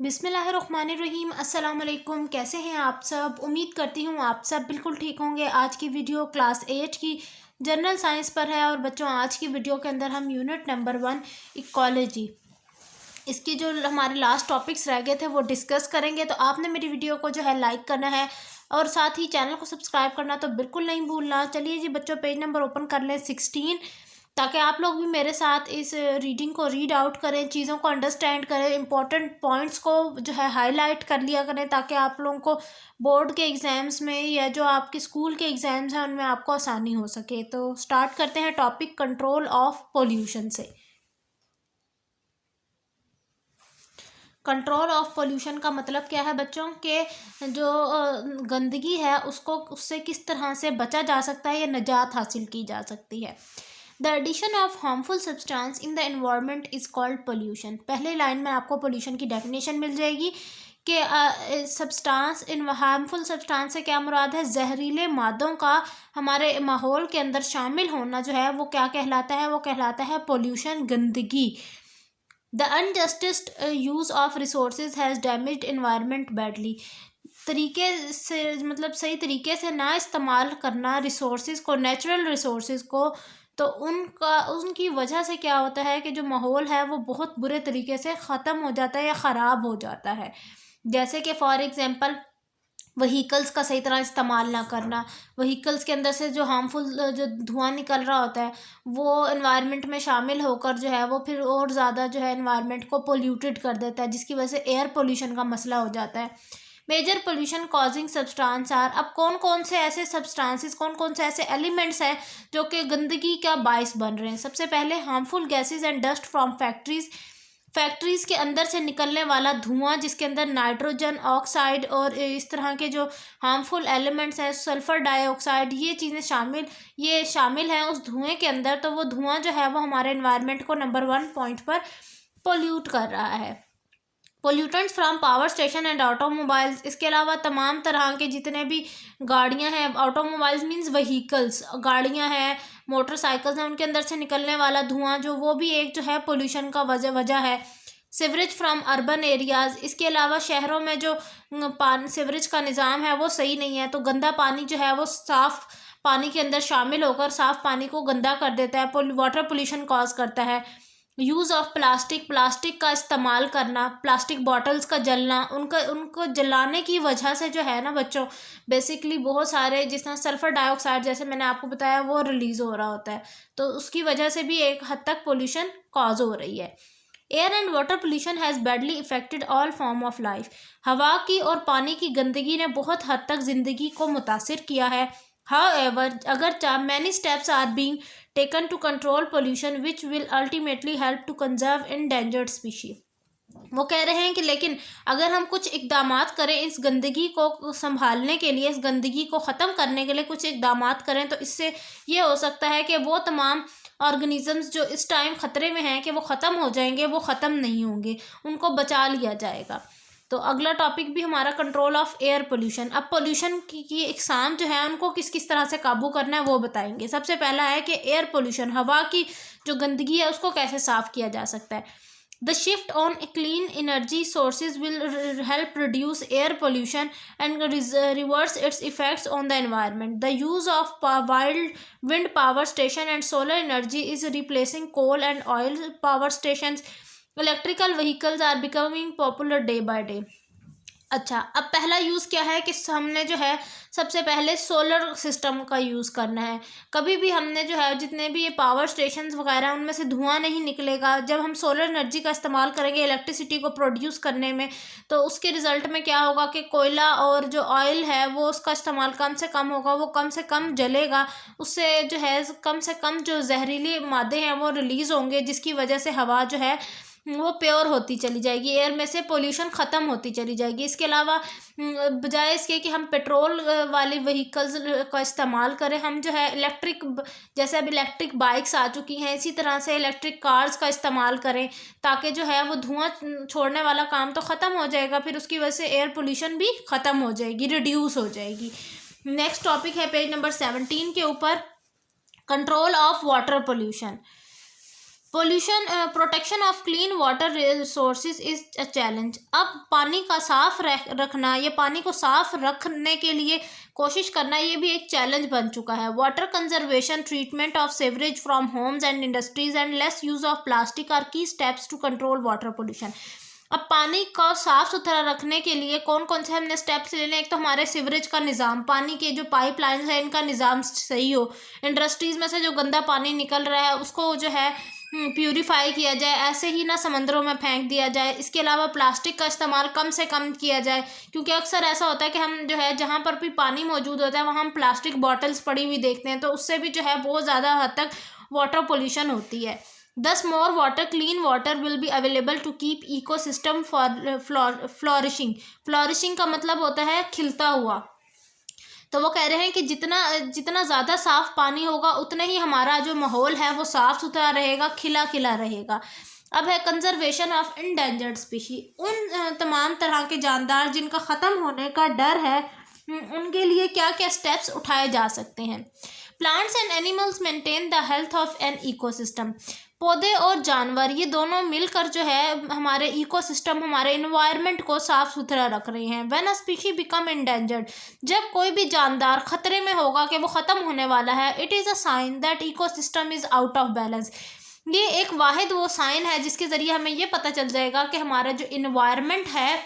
बिस्मिल्लाहिर्रहमानिर्रहीम। अस्सलाम वालेकुम। कैसे हैं आप सब? उम्मीद करती हूँ आप सब बिल्कुल ठीक होंगे। आज की वीडियो क्लास 8 की जनरल साइंस पर है। और बच्चों, आज की वीडियो के अंदर हम यूनिट नंबर 1 इकोलॉजी, इसकी जो हमारे लास्ट टॉपिक्स रह गए थे वो डिस्कस करेंगे। तो आपने मेरी वीडियो को जो है लाइक करना है और साथ ही चैनल को सब्सक्राइब करना तो बिल्कुल नहीं भूलना। चलिए जी बच्चों, पेज नंबर ओपन कर लें 16, ताकि आप लोग भी मेरे साथ इस रीडिंग को रीड आउट करें, चीज़ों को अंडरस्टैंड करें, इंपॉर्टेंट पॉइंट्स को जो है हाईलाइट कर लिया करें, ताकि आप लोगों को बोर्ड के एग्ज़ाम्स में या जो आपके स्कूल के एग्ज़ाम्स हैं उनमें आपको आसानी हो सके। तो स्टार्ट करते हैं टॉपिक कंट्रोल ऑफ पोल्यूशन से। कंट्रोल ऑफ पोल्यूशन का मतलब क्या है बच्चों के जो गंदगी है उसको उससे किस तरह से बचा जा सकता है या निजात हासिल की जा सकती है। The addition of harmful substance in the environment is called pollution. पहले लाइन में आपको पोल्यूशन की डेफिनेशन मिल जाएगी कि सब्सटेंस इन हार्मफुल सब्सटेंस से क्या मुराद है? जहरीले मादों का हमारे माहौल के अंदर शामिल होना जो है वो क्या कहलाता है? वो कहलाता है पोल्यूशन, गंदगी। The unjustified use of resources has damaged environment badly. तरीके से मतलब सही तरीके से ना इस्तेमाल करना रिसोर्सेज को, नेचुरल रिसोर्सेज को, तो उनका उनकी वजह से क्या होता है कि जो माहौल है वो बहुत बुरे तरीके से ख़त्म हो जाता है या ख़राब हो जाता है। जैसे कि फॉर एग्ज़ाम्पल व्हीकल्स का सही तरह इस्तेमाल ना करना, व्हीकल्स के अंदर से जो हार्मफुल जो धुआं निकल रहा होता है वो एनवायरनमेंट में शामिल होकर जो है वो फिर और ज़्यादा जो है एनवायरनमेंट को पोल्यूटेड कर देता है, जिसकी वजह से एयर पोल्यूशन का मसला हो जाता है। Major pollution causing substance are, अब कौन कौन से ऐसे सब्सटेंसेस, कौन कौन से ऐसे एलिमेंट्स हैं जो कि गंदगी का बायस बन रहे हैं? सबसे पहले harmful gases and dust from factories. Factories के अंदर से निकलने वाला धुआं जिसके अंदर नाइट्रोजन ऑक्साइड और इस तरह के जो हार्मफुल एलिमेंट्स हैं, सल्फ़र डाइऑक्साइड, ये शामिल हैं उस धुएं के अंदर। तो वो धुआं जो है वो हमारे एनवायरनमेंट को नंबर 1 पॉइंट पर पोल्यूट कर रहा है। Pollutants from power station and automobiles, इसके अलावा तमाम तरह के जितने भी गाड़ियां हैं, ऑटोमोबाइल्स मीन्स व्हीकल्स, गाड़ियां हैं, मोटरसाइकिल्स हैं, उनके अंदर से निकलने वाला धुआं जो वो भी एक जो है पोल्यूशन का वजह है। सिवरेज फ्राम अर्बन एरियाज़, इसके अलावा शहरों में जो सिवरेज का निज़ाम है वो सही नहीं है, तो गंदा पानी जो है वो साफ़ पानी के अंदर शामिल होकर साफ़ पानी को गंदा कर देता है, वाटर पोल्यूशन कॉज करता है। यूज़ ऑफ प्लास्टिक, प्लास्टिक का इस्तेमाल करना, प्लास्टिक बॉटल्स का जलना, उनको जलाने की वजह से जो है ना बच्चों, बेसिकली बहुत सारे जिस तरह सल्फ़र डाइऑक्साइड जैसे मैंने आपको बताया वो रिलीज़ हो रहा होता है, तो उसकी वजह से भी एक हद तक पोल्यूशन कॉज हो रही है। Air and water pollution has badly affected all form of life. हवा की और पानी की गंदगी ने बहुत हद तक ज़िंदगी को मुतासिर किया है। हाउएवर, अगर many steps are being taken to control pollution which will ultimately help to conserve endangered species। वो कह रहे हैं कि लेकिन अगर हम कुछ इकदामात करें इस गंदगी को संभालने के लिए, इस गंदगी को ख़त्म करने के लिए कुछ इकदामात करें, तो इससे ये हो सकता है कि वो तमाम ऑर्गेनिज़म्स जो इस टाइम ख़तरे में हैं कि वो ख़त्म हो जाएंगे, वो ख़त्म नहीं होंगे, उनको बचा लिया जाएगा। तो अगला टॉपिक भी हमारा कंट्रोल ऑफ एयर पोल्यूशन। अब पोल्यूशन की इकसाम जो है उनको किस किस तरह से काबू करना है वो बताएंगे। सबसे पहला है कि एयर पोल्यूशन, हवा की जो गंदगी है उसको कैसे साफ़ किया जा सकता है। The shift on clean energy sources will help reduce air pollution and reverse its effects on the environment. The use of wild wind power station and solar energy is replacing coal and oil power station. Electrical vehicles are becoming popular day by day. अच्छा, अब पहला use क्या है कि हमने जो है सबसे पहले सोलर सिस्टम का यूज़ करना है। कभी भी हमने जो है जितने भी ये पावर स्टेशंस वगैरह हैं उनमें से धुआं नहीं निकलेगा। जब हम सोलर एनर्जी का इस्तेमाल करेंगे इलेक्ट्रिसिटी को प्रोड्यूस करने में, तो उसके रिज़ल्ट में क्या होगा कि कोयला और जो ऑयल है वो उसका इस्तेमाल कम से कम होगा, वो कम से कम जलेगा, उससे जो है कम से कम जो जहरीले मादे हैं वो रिलीज़ होंगे, जिसकी वजह से हवा जो है वो प्योर होती चली जाएगी, एयर में से पोल्यूशन ख़त्म होती चली जाएगी। इसके अलावा बजाय इसके कि हम पेट्रोल वाली व्हीकल्स का इस्तेमाल करें, हम जो है जैसे अब इलेक्ट्रिक बाइक्स आ चुकी हैं, इसी तरह से इलेक्ट्रिक कार्स का इस्तेमाल करें, ताकि जो है वो धुआं छोड़ने वाला काम तो ख़त्म हो जाएगा, फिर उसकी वजह से एयर पोल्यूशन भी ख़त्म हो जाएगी, रिड्यूस हो जाएगी। नेक्स्ट टॉपिक है पेज नंबर 17 के ऊपर, control of water pollution. Pollution protection of clean water resources is a challenge. अब पानी का साफ रखना, ये पानी को साफ रखने के लिए कोशिश करना, ये भी एक चैलेंज बन चुका है। Water conservation, treatment of sewerage from homes and industries and less use of plastic are key steps to control water pollution. अब पानी को साफ सुथरा रखने के लिए कौन कौन से हमने स्टेप्स लेने, एक तो हमारे सीवरेज का निज़ाम, पानी के जो पाइपलाइंस है इनका निज़ाम सही हो, इंडस्ट्रीज़ में से जो गंदा पानी निकल रहा है उसको जो है प्यूरिफाई किया जाए, ऐसे ही ना समंदरों में फेंक दिया जाए। इसके अलावा प्लास्टिक का इस्तेमाल कम से कम किया जाए, क्योंकि अक्सर ऐसा होता है कि हम जो है जहाँ पर भी पानी मौजूद होता है वहाँ हम प्लास्टिक बॉटल्स पड़ी हुई देखते हैं, तो उससे भी जो है बहुत ज़्यादा हद तक वाटर पोल्यूशन होती है। Thus more water, clean water will be available to keep ecosystem for flourishing। फ्लॉरिशिंग का मतलब होता है खिलता हुआ। तो वो कह रहे हैं कि जितना ज़्यादा साफ़ पानी होगा उतने ही हमारा जो माहौल है वो साफ़ सुथरा रहेगा, खिला खिला रहेगा। अब है कंजर्वेशन ऑफ इंडेंजर्ड स्पीशी। उन तमाम तरह के जानदार जिनका ख़त्म होने का डर है, उनके लिए क्या क्या स्टेप्स उठाए जा सकते हैं। Plants and animals maintain the health of an ecosystem. पौधे और जानवर ये दोनों मिलकर जो है हमारे इकोसिस्टम, हमारे इन्वायरमेंट को साफ सुथरा रख रहे हैं। When a species become endangered, जब कोई भी जानदार खतरे में होगा कि वो ख़त्म होने वाला है, it is a sign that ecosystem is out of balance. ये एक वाहिद वो साइन है जिसके ज़रिए हमें ये पता चल जाएगा कि हमारा जो इन्वायरमेंट है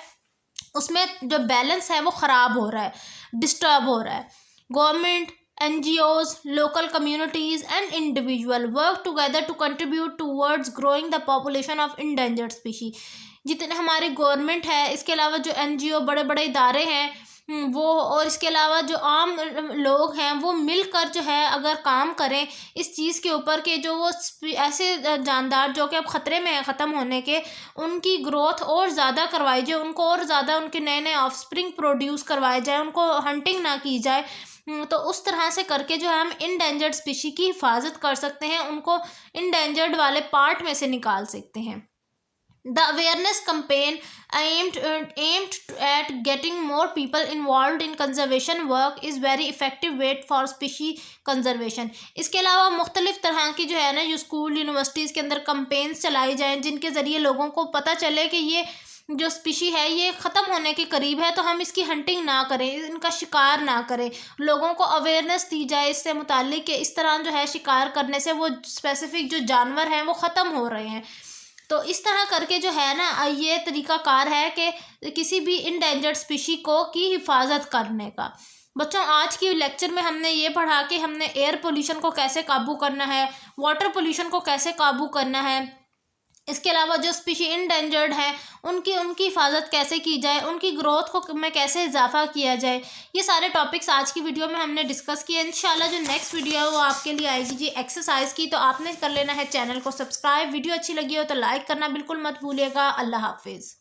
उसमें जो बैलेंस है वो ख़राब हो रहा है, डिस्टर्ब हो रहा है। Government, NGOs, local communities and individual work together to contribute towards growing the population of endangered species। जितने हमारी गवर्नमेंट है, इसके अलावा जो NGO बड़े बड़े इदारे हैं वो, और इसके अलावा जो आम लोग हैं वो मिलकर जो है अगर काम करें इस चीज़ के ऊपर कि जो वो ऐसे जानदार जो कि अब ख़तरे में है ख़त्म होने के, उनकी ग्रोथ और ज़्यादा करवाई जाए, उनको और ज़्यादा उनके नए नए ऑफस्प्रिंग प्रोड्यूस करवाए जाए, उनको हंटिंग ना की जाए, तो उस तरह से करके जो है हम इंडेंजर्ड स्पीशी की हिफाजत कर सकते हैं, उनको इंडेंजर्ड वाले पार्ट में से निकाल सकते हैं। The awareness campaign aimed at getting more people involved in conservation work is very effective way for species conservation। इसके अलावा मुख्तलिफ तरह की जो है ना, जो स्कूल यूनिवर्सिटीज़ के अंदर कंपेन्स चलाई जाएँ जिनके ज़रिए लोगों को पता चले कि ये जो स्पीशी है ये ख़त्म होने के करीब है, तो हम इसकी हंटिंग ना करें, इनका शिकार ना करें। लोगों को अवेयरनेस दी जाए इससे मुतालिक कि इस तरह जो है शिकार करने से वो स्पेसिफिक जो जानवर हैं वो ख़त्म हो रहे हैं। तो इस तरह करके जो है ना, ये तरीक़ाकार है कि किसी भी इंडेंजर्ड स्पीशी की हिफाजत करने का। बच्चों, आज की लेक्चर में हमने ये पढ़ा कि हमने एयर पोल्यूशन को कैसे काबू करना है, वाटर पोल्यूशन को कैसे काबू करना है, इसके अलावा जो स्पीशी इंडेंजर्ड है उनकी हिफाजत कैसे की जाए, उनकी ग्रोथ को में कैसे इजाफा किया जाए, ये सारे टॉपिक्स आज की वीडियो में हमने डिस्कस किए। इंशाल्लाह जो नेक्स्ट वीडियो है वो आपके लिए आएगी जी एक्सरसाइज की। तो आपने कर लेना है चैनल को सब्सक्राइब, वीडियो अच्छी लगी हो तो लाइक करना बिल्कुल मत भूलिएगा। अल्लाह हाफिज़।